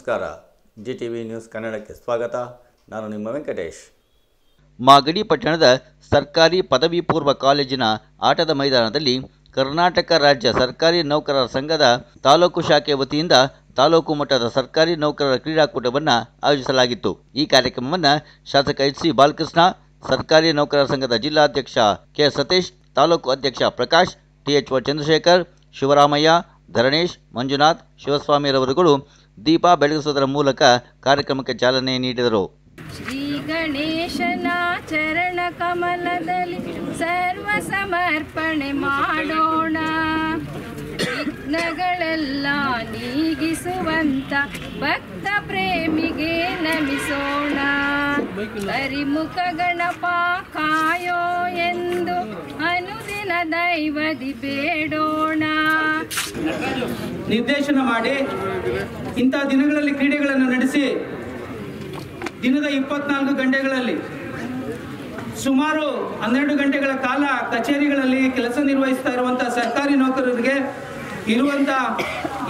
ನಮಸ್ಕಾರ. GTV news ಕನ್ನಡಕ್ಕೆ ಸ್ವಾಗತ. ನಾನು ನಿಮ್ಮ ವೆಂಕಟೇಶ್. ಮಾಗಡಿ ಪಟ್ಟಣದ ಸರ್ಕಾರಿ ಪದವಿ ಪೂರ್ವ ಕಾಲೇಜಿನ ಆಟದ ಮೈದಾನದಲ್ಲಿ ಕರ್ನಾಟಕ ರಾಜ್ಯ ಸರ್ಕಾರಿ ನೌಕರರ ಸಂಘದ ತಾಲೂಕು ಶಾಖೆ ವತಿಯಿಂದ ತಾಲೂಕು ಮಟ್ಟದ ಸರ್ಕಾರಿ ನೌಕರರ ಕ್ರೀಡಾಕೂಟವನ್ನು ಆಯೋಜಿಸಲಾಗಿತ್ತು. ಈ ಕಾರ್ಯಕ್ರಮವನ್ನು ಶಾಸಕ HC ಬಾಲಕೃಷ್ಣ, ಸರ್ಕಾರಿ ನೌಕರರ ಸಂಘದ ಜಿಲ್ಲಾಧ್ಯಕ್ಷ ಕೆ ಸತೀಶ್, ತಾಲೂಕು ಅಧ್ಯಕ್ಷ ಪ್ರಕಾಶ್, THO ಚಂದ್ರಶೇಖರ್, ಶಿವರಾಮಯ್ಯ, ಧರಣೇಶ್, ಮಂಜುನಾಥ್, ಶಿವಸ್ವಾಮಿರವರುಗಳು ದೀಪ ಬೆಳಗಿಸುವುದರ ಮೂಲಕ ಕಾರ್ಯಕ್ರಮಕ್ಕೆ ಚಾಲನೆ ನೀಡಿದರು. ಶ್ರೀ ಗಣೇಶನ ಚರಣ ಕಮಲದಲ್ಲಿ ಸರ್ವ ಸಮರ್ಪಣೆ ಮಾಡೋಣ, ವಿಘ್ನಗಳೆಲ್ಲ ನೀಗಿಸುವಂತ ಭಕ್ತ ಪ್ರೇಮಿಗೆ ನಮಿಸೋಣ. ಹರಿಮುಖ ಗಣಪ ಕಾಯೋ ಎಂದು ಅನುದಿನ ದೈವದಿ ಬೇಡೋಣ. ನಿರ್ದೇಶನ ಮಾಡಿ ಇಂಥ ದಿನಗಳಲ್ಲಿ ಕ್ರೀಡೆಗಳನ್ನು ನಡೆಸಿ ದಿನದ 24 ಗಂಟೆಗಳಲ್ಲಿ ಸುಮಾರು 12 ಗಂಟೆಗಳ ಕಾಲ ಕಚೇರಿಗಳಲ್ಲಿ ಕೆಲಸ ನಿರ್ವಹಿಸ್ತಾ ಇರುವಂತಹ ಸರ್ಕಾರಿ ನೌಕರರಿಗೆ ಇರುವಂತ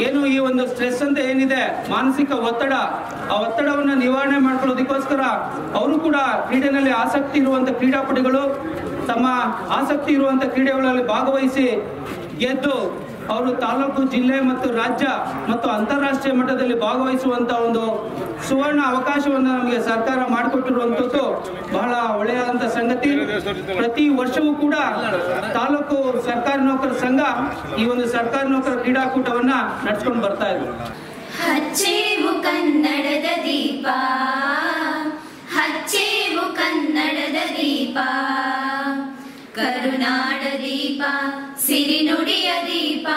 ಏನು ಈ ಒಂದು ಸ್ಟ್ರೆಸ್ ಅಂತ ಏನಿದೆ, ಮಾನಸಿಕ ಒತ್ತಡ, ಆ ಒತ್ತಡವನ್ನು ನಿವಾರಣೆ ಮಾಡ್ಕೊಳ್ಳೋದಕ್ಕೋಸ್ಕರ ಅವರು ಕೂಡ ಕ್ರೀಡೆಯಲ್ಲಿ ಆಸಕ್ತಿ ಇರುವಂತ ಕ್ರೀಡಾಪಟುಗಳು ತಮ್ಮ ಆಸಕ್ತಿ ಇರುವಂತ ಕ್ರೀಡೆಗಳಲ್ಲಿ ಭಾಗವಹಿಸಿ ಗೆದ್ದು ಅವರು ತಾಲೂಕು, ಜಿಲ್ಲೆ ಮತ್ತು ರಾಜ್ಯ ಮತ್ತು ಅಂತಾರಾಷ್ಟ್ರೀಯ ಮಟ್ಟದಲ್ಲಿ ಭಾಗವಹಿಸುವಂತ ಒಂದು ಸುವರ್ಣ ಅವಕಾಶವನ್ನು ನಮಗೆ ಸರ್ಕಾರ ಮಾಡಿಕೊಟ್ಟಿರುವಂಥದ್ದು ಬಹಳ ಒಳ್ಳೆಯದಂತ ಸಂಗತಿ. ಪ್ರತಿ ವರ್ಷವೂ ಕೂಡ ತಾಲೂಕು ಸರ್ಕಾರಿ ನೌಕರರ ಸಂಘ ಈ ಒಂದು ಸರ್ಕಾರಿ ನೌಕರರ ಕ್ರೀಡಾಕೂಟವನ್ನ ನಡೆಸ್ಕೊಂಡು ಬರ್ತಾ ಇದೆ. ಹಚ್ಚೇವು ಕನ್ನಡದ ದೀಪ, ಹಚ್ಚೇವು ಕನ್ನಡದ ದೀಪ, ಕರುನಾಡ ದೀಪ, ಸಿರಿನುಡಿಯ ದೀಪ,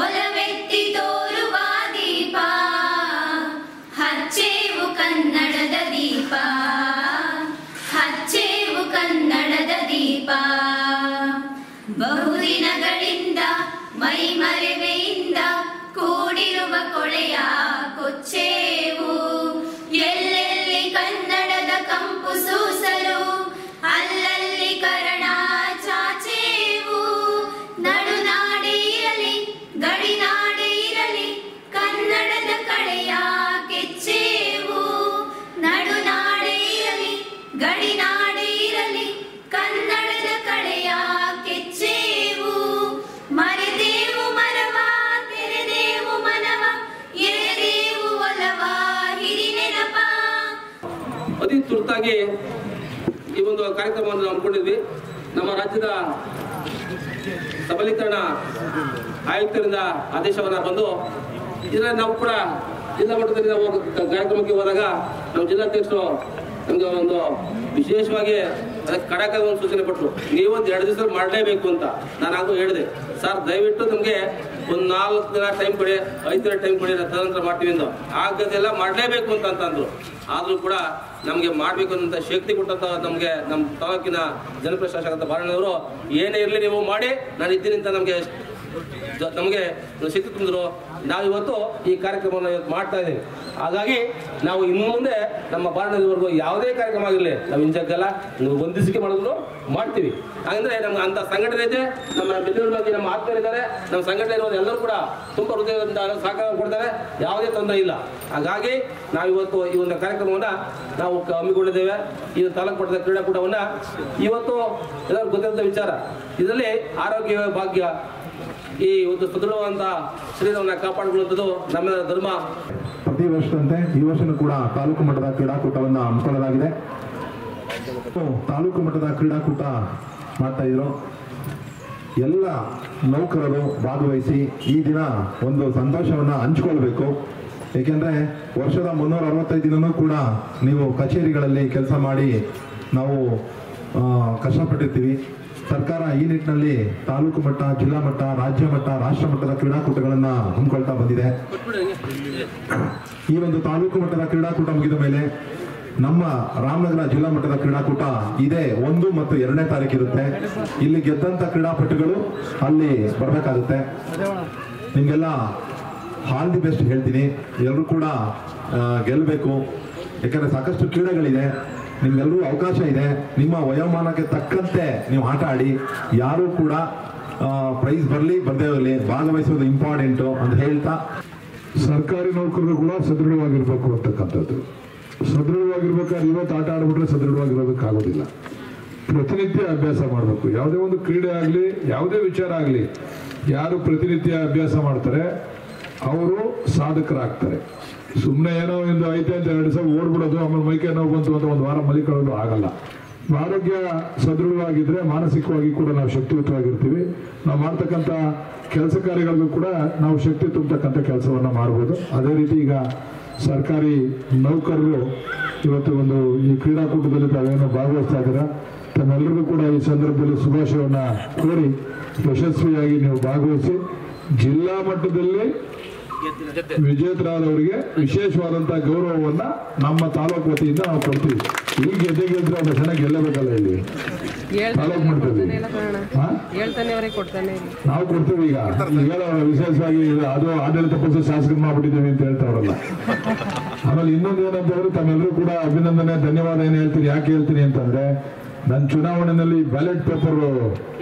ಒಲವೆತ್ತಿ ತೋರುವ ದೀಪ. ಹಚ್ಚೇವು ಕನ್ನಡದ ದೀಪ, ಹಚ್ಚೇವು ಕನ್ನಡದ ದೀಪ. ಬಹುದಿನಗಳಿಂದ ಮೈಮರೆವೆಯಿಂದ ಕೂಡಿರುವ ಕೊಳೆಯ ಕೊಚ್ಚೇವು. ಎಲ್ಲೆಲ್ಲಿ ಕನ್ನಡದ ಕಂಪು ಸೂಸಲು ಅಲ್ಲಲ್ಲಿ ಕರಣ ಚಾಚೇವು. ನಡುನಾಡೆ ಇರಲಿ ಗಡಿನಾಡೆ ಇರಲಿ ಕನ್ನಡದ ಕಳೆಯ ಕೆಚ್ಚೇವು. ನಡುನಾಡೆ ಇರಲಿ ಗಡಿನಾಡೆ ಇರಲಿ ಕನ್ನಡದ ಕಳೆಯ ಕೆಚ್ಚೇವು. ಮರೆದೇವು ಮರವ, ತೆರೆದೇವು ಮನವ, ಎರೆದೇವು ಒಲವ, ಹಿರಿ ನೆನಪ. ಅತಿ ತುರ್ತಾಗಿ ಈ ಒಂದು ಕಾರ್ಯಕ್ರಮವನ್ನು ಹಮ್ಮಿಕೊಂಡಿದ್ವಿ. ನಮ್ಮ ರಾಜ್ಯದ ಸಬಲೀಕರಣ ಆಯುಕ್ತರಿಂದ ಆದೇಶವನ್ನ ಬಂದು ಇದರಲ್ಲಿ ನಾವು ಕೂಡ ಜಿಲ್ಲಾ ಮಟ್ಟದಲ್ಲಿ ನಾವು ಕಾರ್ಯಕ್ರಮಕ್ಕೆ ಹೋದಾಗ ನಮ್ಮ ಜಿಲ್ಲಾಧ್ಯಕ್ಷರು ನಮ್ಗೆ ಒಂದು ವಿಶೇಷವಾಗಿ ಅದಕ್ಕೆ ಕಡಕ ಒಂದು ಸೂಚನೆ ಕೊಟ್ಟರು, ನೀವೊಂದು 2 ದಿವಸ ಮಾಡಲೇಬೇಕು ಅಂತ. ನಾನು ಹಾಗೂ ಹೇಳಿದೆ, ಸರ್ ದಯವಿಟ್ಟು ನಮಗೆ ಒಂದು 4 ದಿನ ಟೈಮ್ ಕೊಡಿ, 5 ದಿನ ಟೈಮ್ ಕೊಡಿ, ತದನಂತರ ಮಾಡ್ತೀವಿ ಅಂತ. ಆಗದೆಲ್ಲ ಮಾಡಲೇಬೇಕು ಅಂತಂದ್ರು. ಆದರೂ ಕೂಡ ನಮಗೆ ಮಾಡಬೇಕು ಅಂತ ಶಕ್ತಿ ಕೊಟ್ಟಂತ ನಮಗೆ ನಮ್ಮ ತಾಲೂಕಿನ ಜನಪ್ರಿಯ ಶಾಸಕ ಬಾರಣ್ಣವರು ಏನೇ ಇರಲಿ ನೀವು ಮಾಡಿ, ನಾನು ಇದ್ದೀನಿ ಅಂತ ನಮಗೆ ಶಕ್ತಿ ತುಂಬಿದ್ರು. ನಾವಿವತ್ತು ಈ ಕಾರ್ಯಕ್ರಮವನ್ನು ಇವತ್ತು ಮಾಡ್ತಾ ಇದ್ದೀವಿ. ಹಾಗಾಗಿ ನಾವು ಇನ್ನು ಮುಂದೆ ನಮ್ಮ ಬಾರಣದವರೆಗೂ ಯಾವುದೇ ಕಾರ್ಯಕ್ರಮ ಆಗಿರಲಿ ನಾವು ಹಿಂಜಾಗಲ್ಲ, ನೀವು ಹೊಂದಿಸಿಕೆ ಮಾಡಿದ್ರು ಮಾಡ್ತೀವಿ. ಹಾಗಂದ್ರೆ ನಮ್ಗೆ ಅಂತ ಸಂಘಟನೆ ಇದೆ, ನಮ್ಮ ಬೆಂಗಳೂರು ಬಗ್ಗೆ ನಮ್ಮ ಆತ್ಮೀಯರಿದ್ದಾರೆ, ನಮ್ಮ ಸಂಘಟನೆ ಇರೋದು ಎಲ್ಲರೂ ಕೂಡ ತುಂಬ ಹೃದಯದಿಂದ ಸಹಕಾರ ಕೊಡ್ತಾರೆ, ಯಾವುದೇ ತೊಂದರೆ ಇಲ್ಲ. ಹಾಗಾಗಿ ನಾವಿವತ್ತು ಈ ಒಂದು ಕಾರ್ಯಕ್ರಮವನ್ನು ನಾವು ಹಮ್ಮಿಕೊಂಡಿದ್ದೇವೆ. ಈ ತಾಲೂಕು ಮಟ್ಟದ ಕ್ರೀಡಾಕೂಟವನ್ನು ಇವತ್ತು ಎಲ್ಲರೂ ಗೊತ್ತಿದ್ದ ವಿಚಾರ. ಇದರಲ್ಲಿ ಆರೋಗ್ಯ ಭಾಗ್ಯ, ಈ ಒಂದು ಸದೃಢವಾದಂತ ಶರೀರವನ್ನು ಕಾಪಾಡಿಕೊಳ್ಳುವಂಥದ್ದು ನಮ್ಮೆಲ್ಲರ ಧರ್ಮ. ಪ್ರತಿ ವರ್ಷದಂತೆ ಈ ವರ್ಷನೂ ಕೂಡ ತಾಲೂಕು ಮಟ್ಟದ ಕ್ರೀಡಾಕೂಟವನ್ನು ಹಮ್ಮಿಕೊಳ್ಳಲಾಗಿದೆ. ತಾಲೂಕು ಮಟ್ಟದ ಕ್ರೀಡಾಕೂಟ ಮಾಡ್ತಾ ಇದ್ರು. ಎಲ್ಲ ನೌಕರರು ಭಾಗವಹಿಸಿ ಈ ದಿನ ಒಂದು ಸಂತೋಷವನ್ನ ಹಂಚ್ಕೊಳ್ಬೇಕು. ಏಕೆಂದ್ರೆ ವರ್ಷದ 365 ದಿನನೂ ಕೂಡ ನೀವು ಕಚೇರಿಗಳಲ್ಲಿ ಕೆಲಸ ಮಾಡಿ ನಾವು ಕಷ್ಟಪಟ್ಟಿರ್ತೀವಿ. ಸರ್ಕಾರ ಈ ನಿಟ್ಟಿನಲ್ಲಿ ತಾಲೂಕು ಮಟ್ಟ, ಜಿಲ್ಲಾ ಮಟ್ಟ, ರಾಜ್ಯ ಮಟ್ಟ, ರಾಷ್ಟ್ರ ಮಟ್ಟದ ಕ್ರೀಡಾಕೂಟಗಳನ್ನ ಹಮ್ಮಿಕೊಳ್ತಾ ಬಂದಿದೆ. ಈ ಒಂದು ತಾಲೂಕು ಮಟ್ಟದ ಕ್ರೀಡಾಕೂಟ ಮುಗಿದ ಮೇಲೆ ನಮ್ಮ ರಾಮನಗರ ಜಿಲ್ಲಾ ಮಟ್ಟದ ಕ್ರೀಡಾಕೂಟ ಇದೇ 1 ಮತ್ತು 2ನೇ ತಾರೀಕು ಇರುತ್ತೆ. ಇಲ್ಲಿ ಗೆದ್ದಂತ ಕ್ರೀಡಾಪಟುಗಳು ಅಲ್ಲಿ ಬರಬೇಕಾಗುತ್ತೆ. ನಿಮ್ಗೆಲ್ಲ ಆಲ್ ದಿ ಬೆಸ್ಟ್ ಹೇಳ್ತೀನಿ. ಎಲ್ಲರೂ ಕೂಡ ಗೆಲ್ಲಬೇಕು. ಯಾಕಂದ್ರೆ ಸಾಕಷ್ಟು ಕ್ರೀಡೆಗಳಿದೆ, ನಿಮ್ಗೆಲ್ಲರೂ ಅವಕಾಶ ಇದೆ. ನಿಮ್ಮ ವಯೋಮಾನಕ್ಕೆ ತಕ್ಕಂತೆ ನೀವು ಆಟ ಆಡಿ. ಯಾರು ಕೂಡ ಪ್ರೈಸ್ ಬರಲಿ ಬರದೇ ಇರಲಿ ಭಾಗವಹಿಸೋದು ಇಂಪಾರ್ಟೆಂಟು ಅಂತ ಹೇಳ್ತಾ ಸರ್ಕಾರಿ ನೌಕರರು ಕೂಡ ಸದೃಢವಾಗಿರ್ಬೇಕು ಅಂತಕ್ಕಂಥದ್ದು. ಸದೃಢವಾಗಿರ್ಬೇಕಾದ್ರೆ ಇವತ್ತು ಆಟ ಆಡ್ಬಿಟ್ರೆ ಸದೃಢವಾಗಿರೋದಕ್ಕಾಗೋದಿಲ್ಲ. ಪ್ರತಿನಿತ್ಯ ಅಭ್ಯಾಸ ಮಾಡಬೇಕು. ಯಾವುದೇ ಒಂದು ಕ್ರೀಡೆ ಆಗಲಿ, ಯಾವುದೇ ವಿಚಾರ ಆಗಲಿ, ಯಾರು ಪ್ರತಿನಿತ್ಯ ಅಭ್ಯಾಸ ಮಾಡ್ತಾರೆ ಅವರು ಸಾಧಕರಾಗ್ತಾರೆ. ಸುಮ್ಮನೆ ಏನೋ ಒಂದು ಐತೆ ಅಂತ 2 ದಿವಸ ಓಡ್ಬಿಡೋದು, ಆಮೇಲೆ ಮೈಕೈ ನೋವು ಬಂತು ಅಂತ 1 ವಾರ ಮಲಿಕೊಳ್ಳೋದು ಆಗಲ್ಲ. ಆರೋಗ್ಯ ಸದೃಢವಾಗಿದ್ರೆ ಮಾನಸಿಕವಾಗಿ ಕೂಡ ನಾವು ಶಕ್ತಿಯುತವಾಗಿರ್ತೀವಿ. ನಾವು ಮಾಡ್ತಕ್ಕಂಥ ಕೆಲಸ ಕಾರ್ಯಗಳಿಗೂ ಕೂಡ ನಾವು ಶಕ್ತಿ ತುಂಬತಕ್ಕಂಥ ಕೆಲಸವನ್ನು ಮಾಡ್ಬೋದು. ಅದೇ ರೀತಿ ಈಗ ಸರ್ಕಾರಿ ನೌಕರರು ಇವತ್ತು ಒಂದು ಈ ಕ್ರೀಡಾಕೂಟದಲ್ಲಿ ತಾವೇನೋ ಭಾಗವಹಿಸ್ತಾ ಇದ್ದೀರಾ, ತಮ್ಮೆಲ್ಲರಿಗೂ ಕೂಡ ಈ ಸಂದರ್ಭದಲ್ಲಿ ಶುಭಾಶಯವನ್ನು ಕೋರಿ ಯಶಸ್ವಿಯಾಗಿ ನೀವು ಭಾಗವಹಿಸಿ ಜಿಲ್ಲಾ ಮಟ್ಟದಲ್ಲಿ ವಿಜೇತರಾದವರಿಗೆ ವಿಶೇಷವಾದಂತಹ ಗೌರವವನ್ನ ನಮ್ಮ ತಾಲೂಕು ವತಿಯಿಂದ ನಾವು ಕೊಡ್ತೀವಿ. ಈಗ ಗೆದ್ದರೆ ಒಂದು ಚೆನ್ನಾಗಿ ಗೆಲ್ಲಬೇಕಲ್ಲ, ಇಲ್ಲಿ ತಾಲೂಕು ಮಾಡ್ತೀವಿ, ನಾವು ಕೊಡ್ತೀವಿ. ಈಗ ವಿಶೇಷವಾಗಿ ಅದು ಆಡಳಿತ ಪಕ್ಷ ಶಾಸಕರು ಮಾಡ್ಬಿಟ್ಟಿದ್ದೀವಿ ಅಂತ ಹೇಳ್ತಾವ್ರಲ್ಲ. ಆಮೇಲೆ ಇನ್ನೊಂದು ಏನಂತಂದ್ರೆ ತಮ್ಮೆಲ್ಲರೂ ಕೂಡ ಅಭಿನಂದನೆ ಧನ್ಯವಾದ ಏನು ಹೇಳ್ತೀನಿ. ಯಾಕೆ ಹೇಳ್ತೀನಿ ಅಂತಂದ್ರೆ, ನನ್ನ ಚುನಾವಣೆಯಲ್ಲಿ ಬ್ಯಾಲೆಟ್ ಪೇಪರ್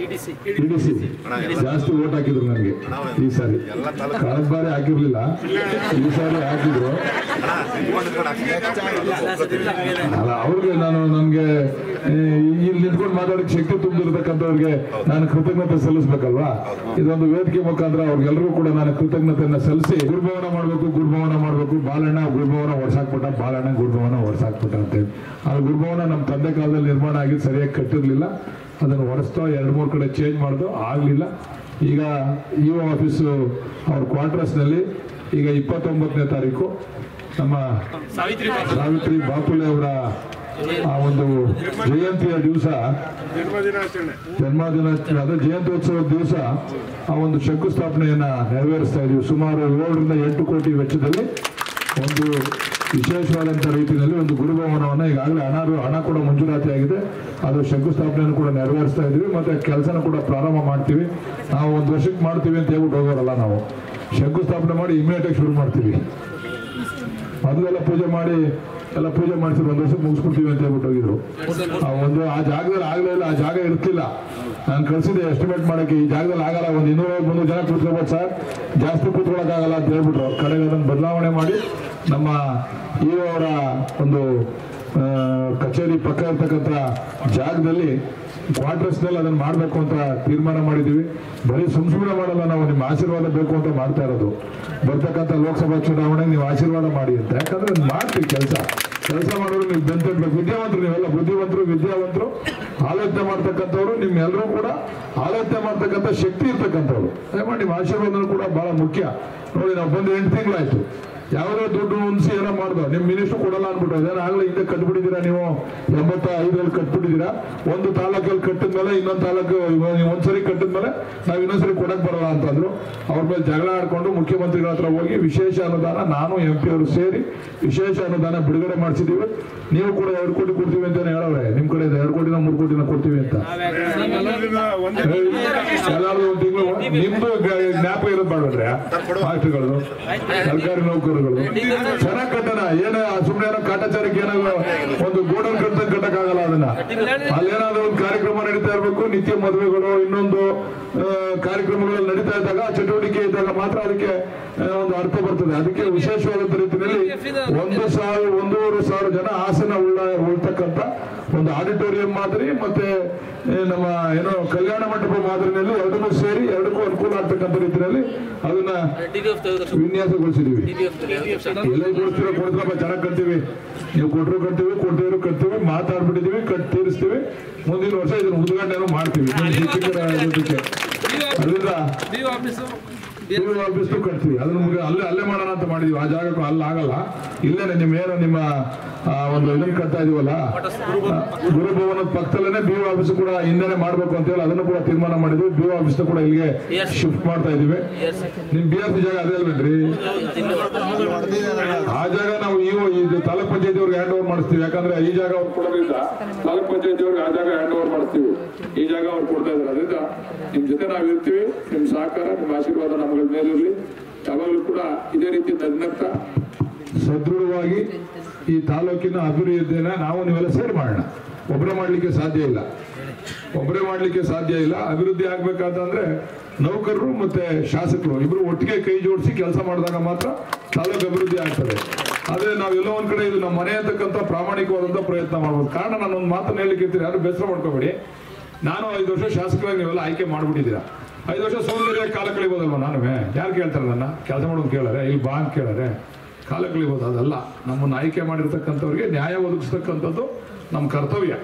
ಇಡಿಸಿ ಜಾಸ್ತಿ ಓಟ್ ಹಾಕಿದ್ರು ನನಗೆ. ಈ ಸಾರಿ ಕಳೆದ ಬಾರಿ ಹಾಕಿರ್ಲಿಲ್ಲ, ಈ ಸಾರಿ ಹಾಕಿದ್ರು. ಅಲ್ಲ, ಅವ್ರಿಗೆ ನನಗೆ ಇಲ್ಲಿ ನಿಂತ್ಕೊಂಡು ಮಾತಾಡಕ್ಕೆ ಶಕ್ತಿ ತುಂಬಿರ್ತಕ್ಕಂಥವ್ರಿಗೆ ನಾನು ಕೃತಜ್ಞತೆ ಸಲ್ಲಿಸ್ಬೇಕಲ್ವಾ. ಇದೊಂದು ವೇದಿಕೆ ಮುಖಾಂತರ ಅವ್ರಿಗೆಲ್ಲರೂ ಕೂಡ ನಾನು ಕೃತಜ್ಞತೆಯನ್ನ ಸಲ್ಲಿಸಿ ಗುರುಭವನ ಮಾಡಬೇಕು. ಬಾಲಣ್ಣ ಗುರುಭವನ ಹೊಡ್ಸಾಕ್ಬಿಟ್ಟ, ಬಾಲಣ್ಣ ಗುರುಭವನ ಹೊಡ್ಸಾಕ್ಬಿಟ್ಟ ಅಂತೇಳಿ. ಆ ಗುರುಭವನ ನಮ್ಮ ತಂದೆ ಕಾಲದಲ್ಲಿ ನಿರ್ಮಾಣ ಆಗಿ ಸರಿಯಾಗಿ ಕಟ್ಟಿರ್ಲಿಲ್ಲ. ಅದನ್ನು ಹೊಡೆಸ್ತೋ 2-3 ಕಡೆ ಚೇಂಜ್ ಮಾಡ್ದೋ ಆಗಲಿಲ್ಲ. ಈಗ ಇಒ ಆಫೀಸು ಅವ್ರ ಕ್ವಾರ್ಟರ್ಸ್ನಲ್ಲಿ ಈಗ 29ನೇ ತಾರೀಕು ನಮ್ಮ ಸಾವಿತ್ರಿ ಬಾಪುಲೆ ಅವರ ಆ ಒಂದು ಜಯಂತಿಯ ದಿವಸ, ಜನ್ಮದಿನಾಚರಣೆ ಜಯಂತ್ಯೋತ್ಸವದ ದಿವಸ ಆ ಒಂದು ಶಂಕುಸ್ಥಾಪನೆಯನ್ನ ನೆರವೇರಿಸ್ತಾ ಇದೀವಿ. ಸುಮಾರು 7ರಿಂದ 8 ಕೋಟಿ ವೆಚ್ಚದಲ್ಲಿ ಒಂದು ವಿಶೇಷವಾದಂತಹ ರೀತಿಯಲ್ಲಿ ಒಂದು ಗುರುಭವನವನ್ನು ಈಗಾಗಲೇ ಹಣ ಕೂಡ ಮಂಜೂರಾತಿ ಆಗಿದೆ. ಅದು ಶಂಕುಸ್ಥಾಪನೆಯನ್ನು ಕೂಡ ನೆರವೇರಿಸ್ತಾ ಇದೀವಿ. ಮತ್ತೆ ಕೆಲಸನ ಕೂಡ ಪ್ರಾರಂಭ ಮಾಡ್ತೀವಿ. ನಾವು 1 ವರ್ಷಕ್ಕೆ ಮಾಡ್ತೀವಿ ಅಂತ ಹೇಳ್ಬಿಟ್ಟು ಹೋಗೋರಲ್ಲ, ನಾವು ಶಂಕುಸ್ಥಾಪನೆ ಮಾಡಿ ಇಮಿಡಿಯೇಟ್ ಆಗಿ ಶುರು ಮಾಡ್ತೀವಿ. ಮೊದಲೆಲ್ಲ ಪೂಜೆ ಮಾಡಿಸಿದ್ರು 1 ವರ್ಷಕ್ಕೆ ಮುಗಿಸ್ಬಿಡ್ತೀವಿ ಅಂತ ಹೇಳ್ಬಿಟ್ಟು ಹೋಗಿದ್ರು. ಆ ಜಾಗದಲ್ಲಿ ಆಗಲೇ ಇಲ್ಲ, ಆ ಜಾಗ ಇರ್ತಿಲ್ಲ. ನಾನು ಕಳಿಸಿದೆ ಎಸ್ಟಿಮೇಟ್ ಮಾಡಕ್ಕೆ, ಈ ಜಾಗದಲ್ಲಿ ಆಗಲ್ಲ, ಒಂದು 200-300 ಜನ ಕೂತ್ಕೋಬೋದು ಸರ್, ಜಾಸ್ತಿ ಕೂತ್ಕೊಳ್ಳೋಕ್ಕಾಗಲ್ಲ ಅಂತ ಹೇಳ್ಬಿಟ್ರು. ಕಡೆಗೆ ಅದನ್ನು ಬದಲಾವಣೆ ಮಾಡಿ ನಮ್ಮ ಇಒ ಅವರ ಒಂದು ಕಚೇರಿ ಪಕ್ಕ ಇರ್ತಕ್ಕಂಥ ಜಾಗದಲ್ಲಿ ಕ್ವಾರ್ಟರ್ಸ್ನಲ್ಲಿ ಅದನ್ನು ಮಾಡಬೇಕು ಅಂತ ತೀರ್ಮಾನ ಮಾಡಿದ್ದೀವಿ. ಬರೀ ಸುಮ್ಮನೆ ಮಾಡಲ್ಲ, ನಾವು ನಿಮ್ಮ ಆಶೀರ್ವಾದ ಬೇಕು ಅಂತ ಮಾಡ್ತಾ ಇರೋದು. ಬರ್ತಕ್ಕಂಥ ಲೋಕಸಭಾ ಚುನಾವಣೆಗೆ ನೀವು ಆಶೀರ್ವಾದ ಮಾಡಿ ಅಂತ. ಯಾಕಂದ್ರೆ ಮಾಡ್ತೀವಿ ಕೆಲಸ ಮಾಡೋರು ನೀವು ಬೆಂತಬೇಕು. ವಿದ್ಯಾವಂತರು, ನೀವೆಲ್ಲ ವಿದ್ಯಾವಂತರು ಆಲೋಚನೆ ಮಾಡ್ತಕ್ಕಂಥವ್ರು, ನಿಮ್ಮೆಲ್ಲರೂ ಕೂಡ ಆಲೋಚನೆ ಮಾಡ್ತಕ್ಕಂಥ ಶಕ್ತಿ ಇರ್ತಕ್ಕಂಥವ್ರು. ದಯಮಾಡಿ ನಿಮ್ಮ ಆಶೀರ್ವಾದ ಕೂಡ ಬಹಳ ಮುಖ್ಯ. ನೋಡಿ, ನಾವು ಬಂದು 8 ತಿಂಗಳಾಯ್ತು, ಯಾವುದೋ ದುಡ್ಡು ಉಣಿಸಿ ಏನೋ ಮಾಡ್ದೋ, ನಿಮ್ಮ ಮಿನಿಸ್ಟರ್ ಕೊಡಲ್ಲ ಅನ್ಬಿಟ್ಟು ಅದೇನಾಗಲೇ ಹಿಂದೆ ಕಟ್ಬಿಟ್ಟಿದ್ದೀರಾ. ನೀವು 85ರಲ್ಲಿ ಕಟ್ಬಿಟ್ಟಿದ್ದೀರಾ. ಒಂದು ತಾಲೂಕಲ್ಲಿ ಕಟ್ಟಿದ್ಮೇಲೆ ಇನ್ನೊಂದು ತಾಲೂಕು ಒಂದ್ಸರಿ ಕಟ್ಟಿದ್ಮೇಲೆ ನಾವು ಇನ್ನೊಂದ್ಸರಿ ಕೊಡಕ್ ಬರಲ್ಲ ಅಂತಂದ್ರು. ಅವ್ರ ಮೇಲೆ ಜಗಳ ಆಡ್ಕೊಂಡು ಮುಖ್ಯಮಂತ್ರಿಗಳ ಹತ್ರ ಹೋಗಿ ವಿಶೇಷ ಅನುದಾನ, ನಾನು MP ಅವರು ಸೇರಿ ವಿಶೇಷ ಅನುದಾನ ಬಿಡುಗಡೆ ಮಾಡಿಸಿದೀವಿ. ನೀವು ಕೂಡ 2 ಕೋಟಿ ಕೊಡ್ತೀವಿ ಅಂತಾನೆ ಹೇಳವ್ರೆ. ನಿಮ್ ಕಡೆ 2 ಕೋಟಿನ 3 ಕೋಟಿನ ಕೊಡ್ತೀವಿ ಅಂತ ಎಲ್ಲಾರು 1 ತಿಂಗಳು ನಿಮ್ದು ಜ್ಞಾಪಕ ಇರೋದು ಮಾಡ್ಬಿಟ್ರೆ ಮಾಸ್ಟರ್ಗಳು, ಸರ್ಕಾರಿ ನೌಕರರು ಚೆನ್ನಾಗಿ ಕಟ್ಟಣ. ಏನ ಸುಮ್ಮನೆ ಏನೋ ಕಾಟಾಚಾರಕ್ಕೆ ಏನಾದ್ರು ಒಂದು ಗೋಡನ್ ಕಟ್ಟಕ್ಕಾಗಲ್ಲ. ಅದನ್ನ ಅಲ್ಲೇನಾದ್ರೂ ಒಂದು ಕಾರ್ಯಕ್ರಮ ನಡೀತಾ ಇರಬೇಕು. ನಿತ್ಯ ಮದುವೆಗಳು, ಇನ್ನೊಂದು ಕಾರ್ಯಕ್ರಮಗಳಲ್ಲಿ ನಡೀತಾ ಇದ್ದಾಗ, ಚಟುವಟಿಕೆ ಇದ್ದಾಗ ಮಾತ್ರ ಅದಕ್ಕೆ ಒಂದು ಅರ್ಥ ಬರ್ತದೆ. ಅದಕ್ಕೆ ವಿಶೇಷವಾದಂತ ರೀತಿಯಲ್ಲಿ 1,000-1,500 ಜನ ಆಸನ ಉಳ್ತಕ್ಕಂಥ ಒಂದು ಆಡಿಟೋರಿಯಂ ಮಾದರಿ, ಮತ್ತೆ ನಮ್ಮ ಏನೋ ಕಲ್ಯಾಣ ಮಂಟಪ ಮಾದರಿನಲ್ಲಿ 2 ಸೇರಿ 2ಕ್ಕೂ ಅನುಕೂಲ ಆಗ್ತಕ್ಕಂಥ ರೀತಿಯಲ್ಲಿ ಅದನ್ನ ವಿನ್ಯಾಸಗೊಳಿಸಿದೀವಿ. ಎಲ್ಲ ಕೊಡ್ತೀರಪ್ಪ, ಚೆನ್ನಾಗಿ ಕಟ್ತೀವಿ, ನೀವು ಕೊಟ್ಟರು ಕಟ್ತೀವಿ, ಮಾತಾಡ್ಬಿಟ್ಟಿದೀವಿ, ತೀರಿಸ್ತೀವಿ. ಮುಂದಿನ ವರ್ಷ ಇದನ್ನ ಉದ್ಘಾಟನೆ ಮಾಡ್ತೀವಿ. ಅದರಿಂದ ಆಫೀಸು ಕಟ್ತೀವಿ. ಅದನ್ನ ಅಲ್ಲೇ ಮಾಡೋಣ ಅಂತ ಮಾಡಿದೀವಿ. ಆ ಜಾಗಕ್ಕೂ ಆಗಲ್ಲ, ಇಲ್ಲೇನೆ ನಿಮ್ಮ ಒಂದು ಇದನ್ನ ಕಟ್ತಾ ಇದೀವಲ್ಲ, ಗುರುಭವನದ ಪಕ್ಕದಲ್ಲೇ BO ಆಫೀಸ್ ಕೂಡ ಹಿಂದೆನೆ ಮಾಡ್ಬೇಕು ಅಂತ ಹೇಳಿ ಅದನ್ನು ಕೂಡ ತೀರ್ಮಾನ ಮಾಡಿದ್ವಿ. BO ಆಫೀಸ್ ಕೂಡ ಇಲ್ಲಿಗೆ ಶಿಫ್ಟ್ ಮಾಡ್ತಾ ಇದೀವಿ. ನಿಮ್ BRC ಜಾಗ ಅದೇ ಅಲ್ವೇನ್ರಿ? ಆ ಜಾಗ ನಾವು ಇದು ತಾಲೂಕ್ ಪಂಚಾಯತಿ ಅವ್ರಿಗೆ ಹ್ಯಾಂಡ್ ಓವರ್ ಮಾಡಿಸ್ತೀವಿ. ಯಾಕಂದ್ರೆ ಈ ಜಾಗ ಅವ್ರು ಕೊಡೋದ್ರಿಂದ ತಾಲೂಕ್ ಪಂಚಾಯತಿ ಅವ್ರಿಗೆ ಆ ಜಾಗ ಹ್ಯಾಂಡ್ ಓವರ್ ಮಾಡಿಸ್ತೀವಿ. ಈ ಜಾಗ ಅವ್ರು ಕೊಡ್ತಾ ಇದಾರೆ. ಅದರಿಂದ ನಿಮ್ ಜೊತೆ ನಾವ್ ಇರ್ತೀವಿ. ನಿಮ್ ಸಹಕಾರ, ನಿಮ್ ಆಶೀರ್ವಾದ ನಮ್ಗಳ ಮೇಲಿರ್ಲಿ. ಯಾವಾಗಲೂ ಕೂಡ ಇದೇ ರೀತಿ ನಗ್ನಗ್ತಾ ಸದೃಢವಾಗಿ ಈ ತಾಲೂಕಿನ ಅಭಿವೃದ್ಧಿಯನ್ನ ನಾವು ನೀವೆಲ್ಲ ಸೇರಿ ಮಾಡೋಣ. ಒಬ್ಬರೇ ಮಾಡ್ಲಿಕ್ಕೆ ಸಾಧ್ಯ ಇಲ್ಲ. ಅಭಿವೃದ್ಧಿ ಆಗ್ಬೇಕಂತಂದ್ರೆ ನೌಕರರು ಮತ್ತೆ ಶಾಸಕರು ಇಬ್ರು ಒಟ್ಟಿಗೆ ಕೈ ಜೋಡಿಸಿ ಕೆಲಸ ಮಾಡಿದಾಗ ಮಾತ್ರ ತಾಲೂಕು ಅಭಿವೃದ್ಧಿ ಆಗ್ತದೆ. ಆದ್ರೆ ನಾವೆಲ್ಲೋ ಒಂದ್ ಕಡೆ ಇದು ನಮ್ಮ ಮನೆ ಅಂತಕ್ಕಂಥ ಪ್ರಾಮಾಣಿಕವಾದಂತ ಪ್ರಯತ್ನ ಮಾಡ್ಬೋದು. ಕಾರಣ ನಾನು ಒಂದು ಮಾತನ್ನ ಹೇಳಿಕ್ಕಿರ್ತೀನಿ, ಯಾರು ಬೇಸರ ಮಾಡ್ಕೋಬೇಡಿ. ನಾನು 5 ವರ್ಷ ಶಾಸಕರಾಗಿ ನೀವೆಲ್ಲ ಆಯ್ಕೆ ಮಾಡ್ಬಿಟ್ಟಿದ್ದೀರಾ. 5 ವರ್ಷ ಸೋಮವಾರ ಕಾಲ ಕಳಿಬೋದಲ್ವ? ನಾನು ಯಾರು ಕೇಳ್ತಾರೆ ನನ್ನ ಕೆಲಸ ಮಾಡೋದು ಕೇಳಾರೆ, ಇಲ್ಲಿ ಬಾ ಅಂತ ಕೇಳಾರೆ, ಕಾಲ ಕಳಿಬೋದು. ಅದಲ್ಲ, ನಮ್ಮನ್ನು ಆಯ್ಕೆ ಮಾಡಿರ್ತಕ್ಕಂಥವ್ರಿಗೆ ನ್ಯಾಯ ಒದಗಿಸ್ತಕ್ಕಂಥದ್ದು ನಮ್ಮ ಕರ್ತವ್ಯ.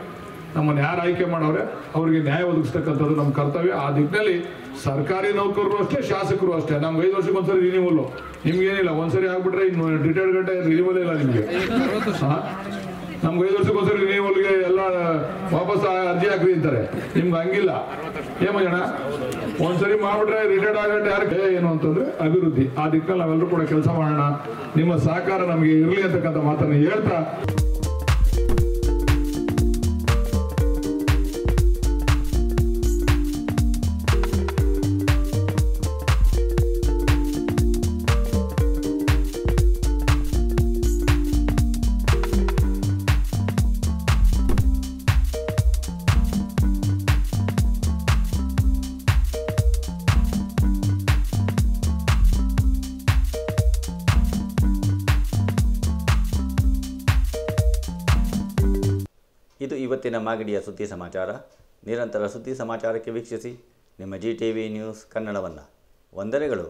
ನಮ್ಮನ್ನು ಯಾರು ಆಯ್ಕೆ ಮಾಡವ್ರೆ ಅವ್ರಿಗೆ ನ್ಯಾಯ ಒದಗಿಸ್ತಕ್ಕಂಥದ್ದು ನಮ್ಮ ಕರ್ತವ್ಯ. ಆ ದಿಕ್ಕಿನಲ್ಲಿ ಸರ್ಕಾರಿ ನೌಕರರು ಅಷ್ಟೇ, ಶಾಸಕರು ಅಷ್ಟೇ. ನಮ್ಗೆ 5 ವರ್ಷಕ್ಕೆ ಒಂದ್ಸರಿ ರಿನಿವಲ್, ನಿಮ್ಗೇನಿಲ್ಲ. ಒಂದ್ಸರಿ ಆಗ್ಬಿಟ್ರೆ ಇನ್ನು ರಿಟೈರ್ಡ್ ಗಂಟೆ ರಿನಿವಲ್ ಇಲ್ಲ ನಿಮ್ಗೆ. ನಮ್ಗೆ 5 ವರ್ಷಕ್ಕೆ ಒಂದ್ಸರಿ ರಿನಿವಲ್ಗೆ ಎಲ್ಲ ವಾಪಸ್ ಅರ್ಜಿ ಹಾಕ್ರಿ ಅಂತಾರೆ. ನಿಮ್ಗೆ ಹಂಗಿಲ್ಲ. ಏಮಣ್ಣ, ಒಂದ್ಸರಿ ಮಾಡ್ಬಿಟ್ರೆ ರಿಟೈರ್ಡ್ ಆಗಂಟೆ ಯಾರಿಗೆ ಏನು ಅಂತಂದ್ರೆ ಅಭಿವೃದ್ಧಿ. ಆ ದಿಕ್ಕಲ್ಲಿ ನಾವೆಲ್ಲರೂ ಕೂಡ ಕೆಲಸ ಮಾಡೋಣ. ನಿಮ್ಮ ಸಹಕಾರ ನಮಗೆ ಇರಲಿ ಅಂತಕ್ಕಂಥ ಮಾತನ್ನು ಹೇಳ್ತಾ, ಇದು ಇವತ್ತಿನ ಮಾಗಡಿಯ ಸುದ್ದಿ ಸಮಾಚಾರ. ನಿರಂತರ ಸುದ್ದಿ ಸಮಾಚಾರಕ್ಕೆ ವೀಕ್ಷಿಸಿ ನಿಮ್ಮ GTV ನ್ಯೂಸ್ ಕನ್ನಡವನ್ನು. ವಂದನೆಗಳು.